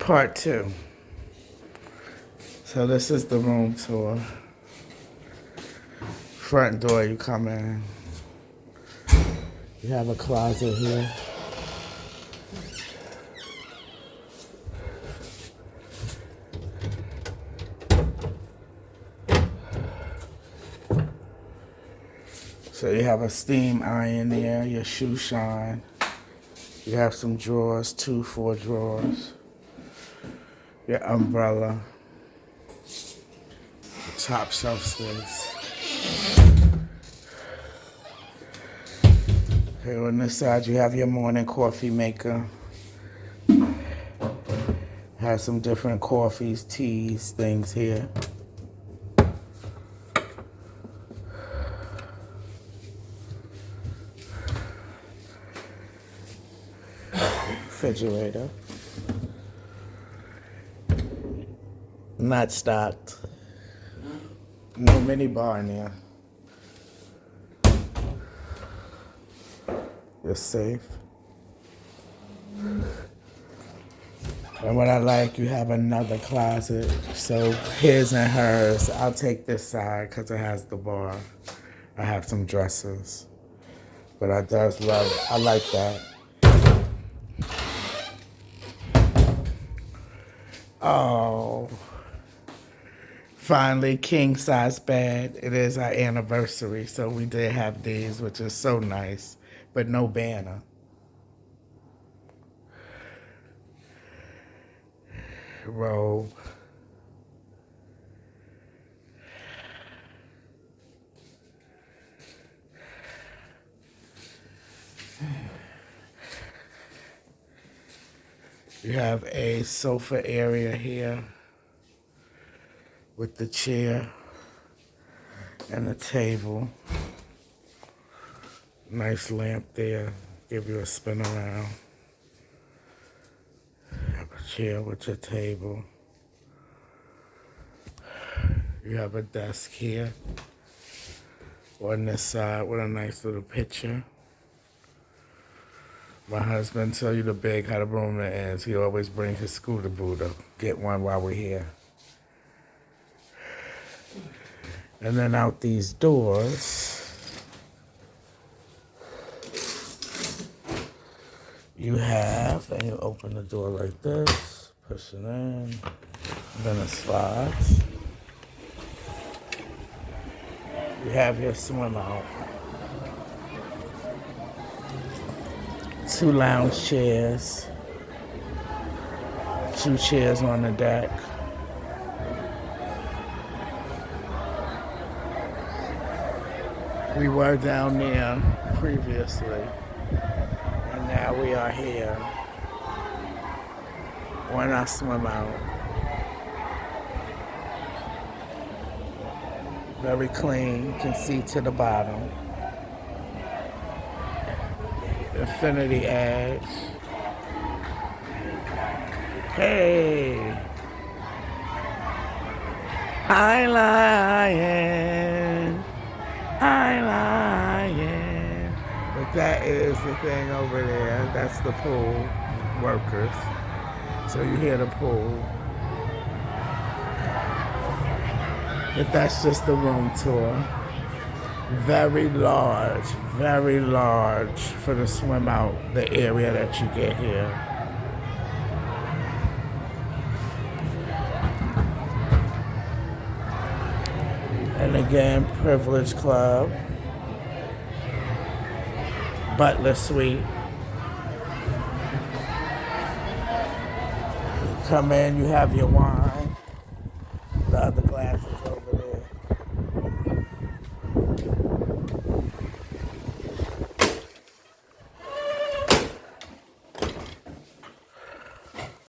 Part 2. So this is the room tour. Front door, you come in. You have a closet here. So you have a steam iron there, your shoe shine. You have some drawers, 4 drawers. Your umbrella. Top shelf space. Okay, on this side you have your morning coffee maker. Have some different coffees, teas, things here. Refrigerator. Not stocked. No mini bar in there. You're safe. And what I like, you have another closet. So his and hers. I'll take this side because it has the bar. I have some dressers. But I like that. Oh. Finally, king size bed. It is our anniversary, so we did have these, which is so nice, but no banner. Robe. You have a sofa area here with the chair and the table. Nice lamp there, give you a spin around. Have a chair with your table. You have a desk here on this side with a nice little picture. My husband tell you the big how the room is. He always brings his scooter booter. Get one while we're here. And then out these doors, you have, and you open the door like this, push it in, and then it slides. You have your swim out. 2 lounge chairs, 2 chairs on the deck. We were down there previously, and now we are here on our swim out. Very clean, you can see to the bottom. Infinity edge. Hey! Hi, lion. Hi, lion. But that is the thing over there. That's the pool workers. So you hear the pool. But that's just the room tour. Very large for the swim out, the area that you get here. And again, Privilege Club, Butler Suite. You come in, you have your wine, the other glasses